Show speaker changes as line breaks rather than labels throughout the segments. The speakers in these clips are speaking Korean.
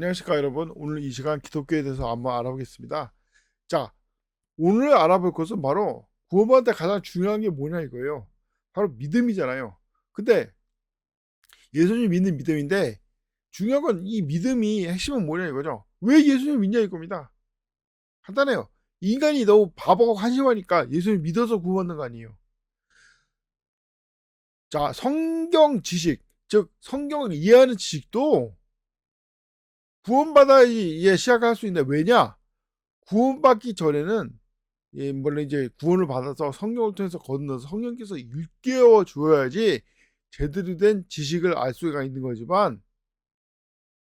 안녕하십니까 여러분. 오늘 이 시간 기독교에 대해서 한번 알아보겠습니다. 자, 오늘 알아볼 것은 바로 구원받을 때 가장 중요한 게 뭐냐 이거예요. 바로 믿음이잖아요. 근데 예수님 믿는 믿음인데 중요한 건 이 믿음이 핵심은 뭐냐 이거죠. 왜 예수님 믿냐 이겁니다. 간단해요. 인간이 너무 바보고 한심하니까 예수님 믿어서 구원받는 거 아니에요. 자, 성경 지식, 즉 성경을 이해하는 지식도 구원받아야 시작할 수 있는데 왜냐? 구원받기 전에는 물론 이제 구원을 받아서 성경을 통해서 건너서 성령께서 일깨워 줘야지 제대로 된 지식을 알 수가 있는 거지만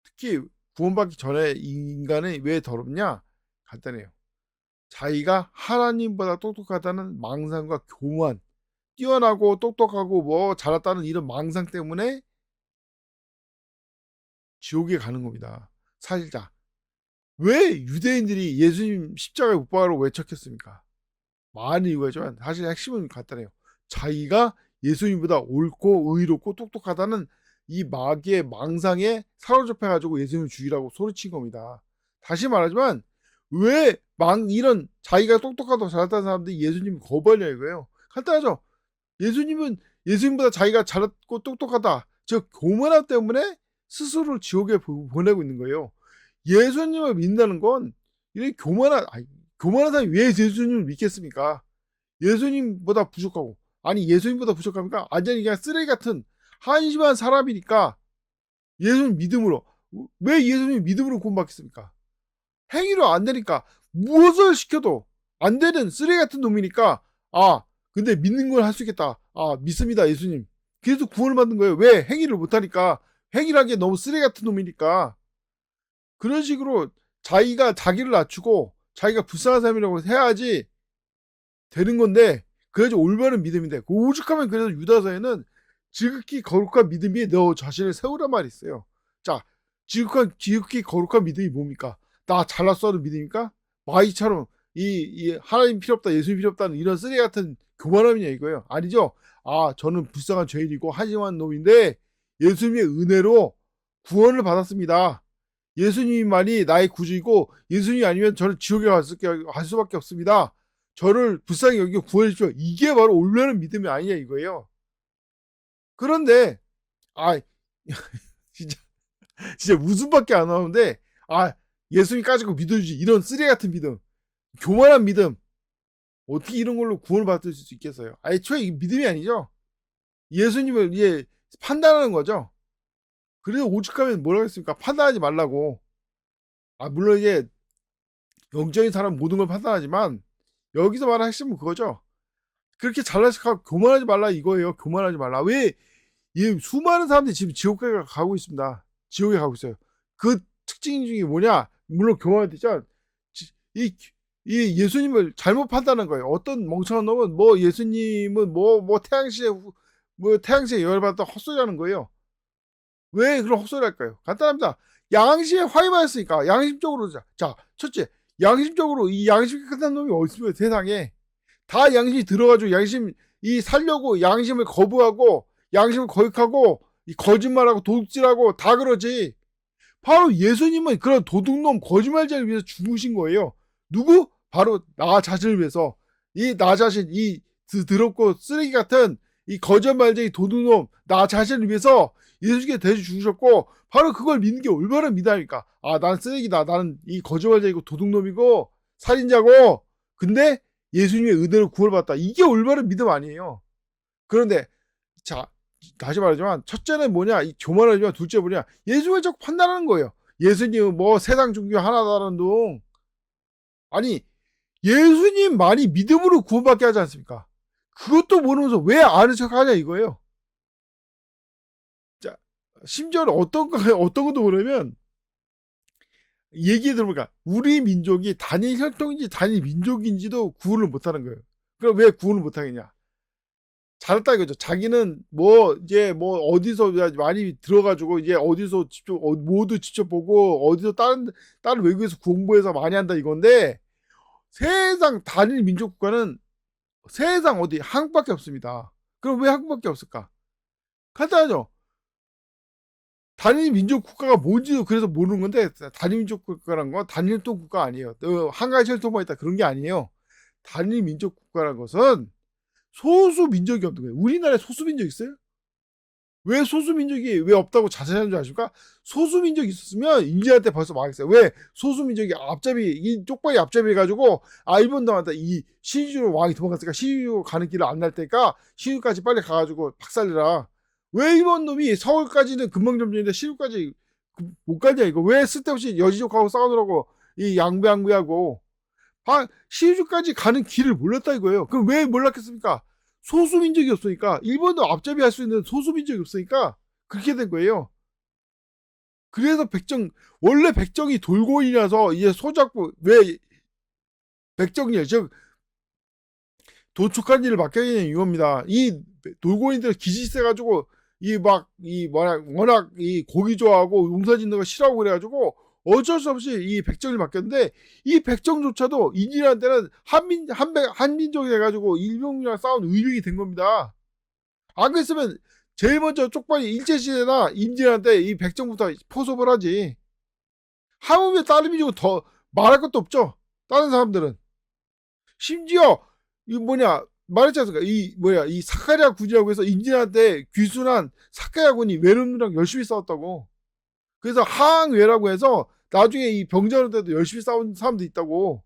특히 구원받기 전에 인간은 왜 더럽냐? 간단해요. 자기가 하나님보다 똑똑하다는 망상과 교만, 뛰어나고 똑똑하고 뭐 잘났다는 이런 망상 때문에 지옥에 가는 겁니다. 사실 왜 유대인들이 예수님 십자가에 못 박으라고 외쳤겠습니까? 많은 이유가 있지만 사실 핵심은 간단해요. 자기가 예수님보다 옳고 의롭고 똑똑하다는 이 마귀의 망상에 사로잡혀가지고 예수님을 죽이라고 소리친 겁니다. 다시 말하지만 왜 이런 자기가 똑똑하다고 잘났다는 사람들이 예수님을 거부하냐 이거예요. 간단하죠. 예수님은 예수님보다 자기가 잘났고 똑똑하다. 즉 교만함 때문에 스스로를 지옥에 보내고 있는 거예요. 예수님을 믿는다는 건 이렇게 교만한 사람이 왜 예수님을 믿겠습니까? 예수님보다 부족하고 아니 예수님보다 부족합니까? 완전히 그냥 쓰레기 같은 한심한 사람이니까 예수님 믿음으로 왜 예수님 믿음으로 구원받겠습니까? 행위로 안 되니까 무엇을 시켜도 안 되는 쓰레기 같은 놈이니까 근데 믿는 걸 할 수 있겠다. 믿습니다 예수님. 그래서 구원을 받는 거예요. 왜? 행위를 못하니까 행위라기에 너무 쓰레기 같은 놈이니까 그런 식으로 자기가 자기를 낮추고 자기가 불쌍한 사람이라고 해야지 되는 건데 그래야지 올바른 믿음인데 오죽하면 그래서 유다서에는 지극히 거룩한 믿음이 너 자신을 세우란 말이 있어요. 자, 지극히 거룩한 믿음이 뭡니까? 나 잘났어 하는 믿음입니까? 마이처럼 이 하나님 필요 없다 예수님 필요 없다는 이런 쓰레기 같은 교만함이냐 이거예요. 아니죠. 저는 불쌍한 죄인이고 한심한 놈인데 예수님의 은혜로 구원을 받았습니다. 예수님만이 나의 구주이고 예수님이 아니면 저는 지옥에 갈 수밖에 없습니다. 저를 불쌍히 여기고 구원해 주십시오. 이게 바로 올바른 믿음이 아니냐 이거예요. 그런데 아 진짜 진짜 웃음밖에 안 나오는데 예수님 까짓거 믿어주지 이런 쓰레기 같은 믿음 교만한 믿음 어떻게 이런 걸로 구원을 받을 수 있겠어요. 애초에 이 믿음이 아니죠. 예수님을 이제 판단하는 거죠. 그래서 오죽하면 뭐라고 했습니까? 판단하지 말라고. 물론 이게 영적인 사람 모든 걸 판단하지만 여기서 말하는 핵심은 그거죠. 그렇게 잘난 척하고 교만하지 말라 이거예요. 교만하지 말라. 왜? 이 수많은 사람들이 지금 지옥에 가고 있습니다. 지옥에 가고 있어요. 그 특징 중에 뭐냐? 물론 교만했죠. 이, 이 예수님을 잘못 판단한 거예요. 어떤 멍청한 놈은 뭐 예수님은 뭐 태양시에 열받다 헛소리하는 거예요. 왜 그런 헛소리 할까요? 간단합니다. 양심에 화입하였으니까 양심적으로 첫째 양심적으로 이 양심 끝난 놈이 어디 있어요 세상에. 다 양심이 들어가지고 양심 살려고 양심을 거부하고 양심을 거역하고 거짓말하고 도둑질하고 다 그러지. 바로 예수님은 그런 도둑놈 거짓말자를 위해서 죽으신 거예요. 누구? 바로 나 자신을 위해서. 나 자신 더럽고 쓰레기 같은 이 거짓말쟁이 도둑놈 나 자신을 위해서 예수님께 대주 죽으셨고 바로 그걸 믿는 게 올바른 믿음이니까. 난 쓰레기다. 나는 이 거짓말쟁이고 도둑놈이고 살인자고. 근데 예수님의 은혜로 구원받았다. 이게 올바른 믿음 아니에요. 그런데 자 다시 말하지만 첫째는 뭐냐 이 교만하지만 둘째 뭐냐 예수님을 자꾸 판단하는 거예요. 예수님은 뭐 세상 종교 하나다라는 둥 아니 예수님만이 믿음으로 구원받게 하지 않습니까? 그것도 모르면서 왜 아는 척하냐 이거예요. 자 심지어는 어떤 것도 모르면 얘기 들어보니까 우리 민족이 단일 혈통인지 단일 민족인지도 구분을 못하는 거예요. 그럼 왜 구분을 못하겠냐? 잘했다 이거죠. 자기는 이제 어디서 많이 들어가지고 이제 어디서 모두 직접 보고 어디서 다른 외국에서 공부해서 많이 한다 이건데 세상 단일 민족 국가는 세상 어디 한국밖에 없습니다. 그럼 왜 한국밖에 없을까? 간단하죠. 단일 민족 국가가 뭔지도 그래서 모르는 건데, 단일 민족 국가란 건 단일통 국가 아니에요. 한 가지 혈통만 있다 그런 게 아니에요. 단일 민족 국가란 것은 소수 민족이 없는 거예요. 우리나라에 소수 민족 있어요? 왜 소수민족이 왜 없다고 자세한 줄 아십니까? 소수민족이 있었으면 인디안 때 벌써 망했어요. 왜? 소수민족이 앞잡이, 이 쪽발이 앞잡이 해가지고, 일본 남한테 이 시주로 왕이 도망갔으니까 시주 가는 길을 안 날 테니까 시주까지 빨리 가가지고 박살내라. 왜 일본 놈이 서울까지는 금방 점령인데 시주까지 못 가냐, 이거. 왜 쓸데없이 여지족하고 싸우느라고 이 양배양배하고. 시주까지 가는 길을 몰랐다 이거예요. 그럼 왜 몰랐겠습니까? 소수민족이 없으니까, 일본도 앞잡이 할 수 있는 소수민족이 없으니까 그렇게 된 거예요. 그래서 원래 백정이 돌고인이라서 이제 소작부, 왜 백정이에요? 즉 도축한 일을 맡겨야 이겁니다. 이 돌고인들 기질 세가지고 워낙 이 고기 좋아하고 농사 짓는 거 싫어하고 그래가지고 어쩔 수 없이 이 백정을 맡겼는데, 이 백정조차도 인이라는 때는 한민족이 돼가지고 일본이랑 싸운 의병이 된 겁니다. 안 그랬으면 제일 먼저 쪽발이 일제시대나 임진한테 이 백정부터 포섭을 하지. 하물며 다른 민족은 더 말할 것도 없죠. 다른 사람들은. 심지어 말했지 않습니까? 이 사카리아 군이라고 해서 임진한테 귀순한 사카리아 군이 외놈이랑 열심히 싸웠다고. 그래서 항외라고 해서 나중에 이 병자로 때도 열심히 싸운 사람도 있다고.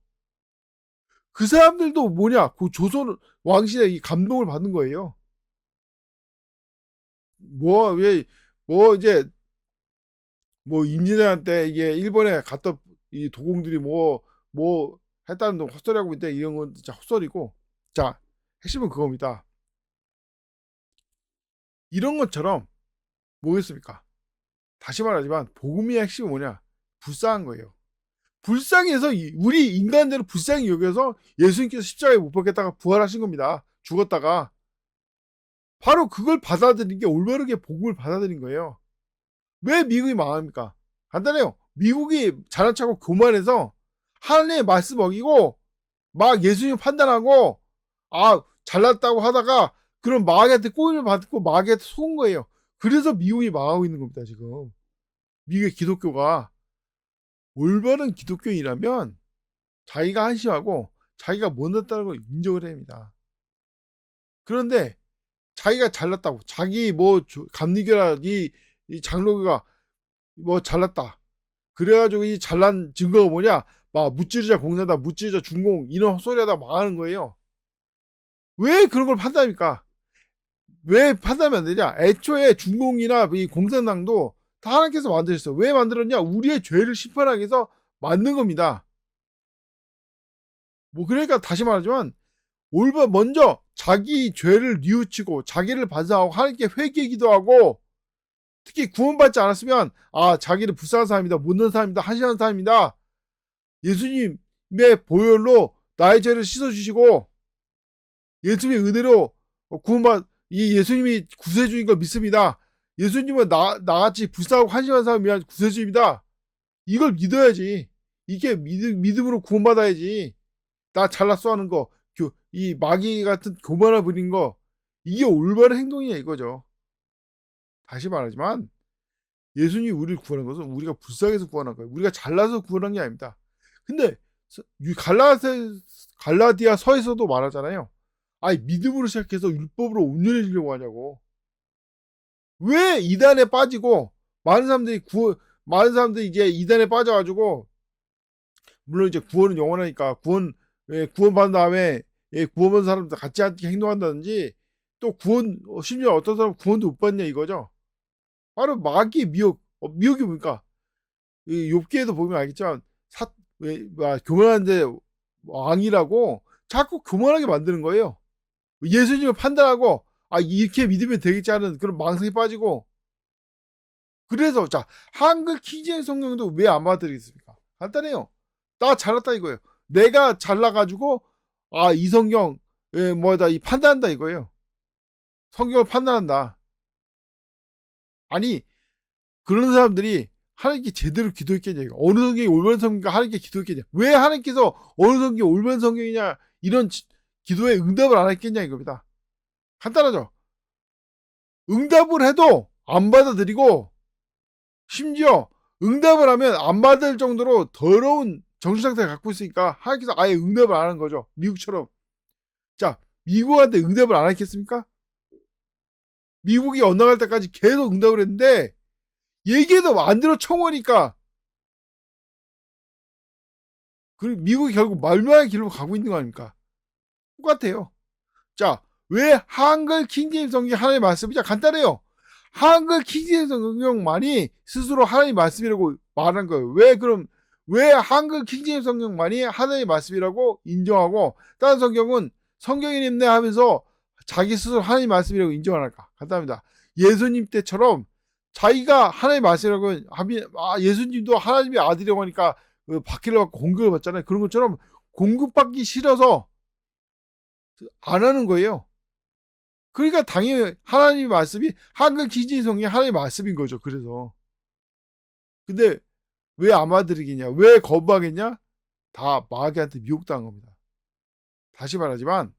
그 사람들도 그 조선 왕실의 이 감동을 받는 거예요. 이제 임진왜란 이게 일본에 갔던 이 도공들이 했다는 헛소리하고 있는데, 이런 건 진짜 헛소리고. 자, 핵심은 그겁니다. 이런 것처럼 뭐겠습니까? 다시 말하지만 복음의 핵심은 뭐냐? 불쌍한 거예요. 불쌍해서 우리 인간대로 불쌍히 여겨서 예수님께서 십자가에 못 박혔다가 부활하신 겁니다. 죽었다가. 바로 그걸 받아들인 게 올바르게 복음을 받아들인 거예요. 왜 미국이 망합니까? 간단해요. 미국이 잘난 척하고 교만해서 하나님의 말씀 어기고 막 예수님 판단하고 잘났다고 하다가 그런 마귀한테 꼬임을 받고 마귀한테 속은 거예요. 그래서 미국이 망하고 있는 겁니다. 지금 미국의 기독교가 올바른 기독교인이라면 자기가 한심하고 자기가 못났다는 걸 인정을 해야 합니다. 그런데 자기가 잘났다고, 자기 감리교라 이 장로교가 잘났다, 그래가지고 이 잘난 증거가 뭐냐, 무찌르자 공산다, 무찌르자 중공, 이런 헛소리하다 망하는 거예요. 왜 그런 걸 판단합니까? 왜 판단하면 안 되냐? 애초에 중공이나 이 공산당도 다 하나님께서 만드셨어요. 왜 만들었냐? 우리의 죄를 심판하기 위해서 만든 겁니다. 그러니까 다시 말하지만, 먼저 자기 죄를 뉘우치고 자기를 반성하고 하나님께 회개 기도하고, 특히 구원받지 않았으면 자기는 불쌍한 사람이다, 못난 사람이다, 한심한 사람이다, 예수님의 보혈로 나의 죄를 씻어주시고 예수님의 은혜로 이 예수님이 구세주인 걸 믿습니다. 예수님은 나같이 불쌍하고 한심한 사람을 위한 구세주입니다. 이걸 믿어야지. 이게 믿음으로 구원받아야지. 나 잘났어 하는 거, 이 마귀 같은 교만을 부린 거, 이게 올바른 행동이냐 이거죠. 다시 말하지만 예수님이 우리를 구원한 것은 우리가 불쌍해서 구원한 거예요. 우리가 잘나서 구원한 게 아닙니다. 근데 갈라디아 서에서도 말하잖아요. 믿음으로 시작해서 율법으로 온전해지려고 하냐고. 왜 이단에 빠지고 많은 사람들이 이제 이단에 빠져가지고, 물론 이제 구원은 영원하니까 구원받은 다음에 구원받은 사람들 같이 행동한다든지, 또 심지어 어떤 사람은 구원도 못 받냐 이거죠. 바로 마귀의 미혹이 뭡니까? 욥기에도 보면 알겠지만 교만한데 왕이라고 자꾸 교만하게 만드는 거예요. 예수님을 판단하고 이렇게 믿으면 되겠지 하는 그런 망상에 빠지고. 그래서 한글 킹제임스 성경도 왜 안 받아들이겠습니까? 간단해요. 나 잘났다 이거예요. 내가 잘나가지고 이 성경 이 판단한다 이거예요. 성경을 판단한다. 그런 사람들이 하나님께 제대로 기도했겠냐 이거. 어느 성경이 올바른 성경인가 하나님께 기도했겠냐. 왜 하나님께서 어느 성경이 올바른 성경이냐 이런 기도에 응답을 안 했겠냐 이겁니다. 간단하죠. 응답을 해도 안 받아들이고 심지어 응답을 하면 안 받을 정도로 더러운 정신상태를 갖고 있으니까 하나님께서 아예 응답을 안 하는 거죠. 미국처럼. 자, 미국한테 응답을 안 했겠습니까? 미국이 엇나갈 때까지 계속 응답을 했는데 얘기해도 안 들어 청원이니까 미국이 결국 말만의 길로 가고 있는 거 아닙니까? 똑같아요. 자, 왜 한글 킹제임스 성경이 하나님의 말씀이냐? 간단해요. 한글 킹제임스 성경만이 스스로 하나님의 말씀이라고 말한 거예요. 왜 한글 킹제임스 성경만이 하나님의 말씀이라고 인정하고 다른 성경은 성경이님네 하면서 자기 스스로 하나님의 말씀이라고 인정을 할까? 간단합니다. 예수님 때처럼 자기가 하나님의 말씀이라고 하면 예수님도 하나님의 아들이라고 하니까 받기를 받고 공급을 받잖아요. 그런 것처럼 공급받기 싫어서 안 하는 거예요. 그러니까 당연히 하나님의 말씀이 한글 기진성이 하나님의 말씀인 거죠. 그래서 근데 왜 안 받아들이겠냐? 왜 거부하겠냐? 다 마귀한테 미혹당한 겁니다. 다시 말하지만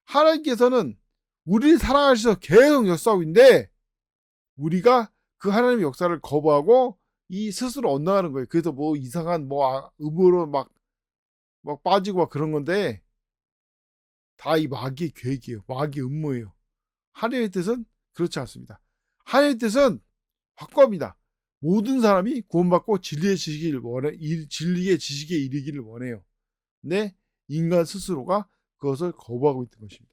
하나님께서는 우리를 사랑하셔서 계속 역사하고 있는데 우리가 그 하나님의 역사를 거부하고 이 스스로 엇나가는 거예요. 그래서 뭐 이상한 음으로 막 빠지고 막 그런 건데 다 이 마귀의 계획이에요. 마귀의 음모예요. 하나님의 뜻은 그렇지 않습니다. 하나님의 뜻은 확고합니다. 모든 사람이 구원받고 진리의 지식에 이르기를 원해요. 근데 인간 스스로가 그것을 거부하고 있는 것입니다.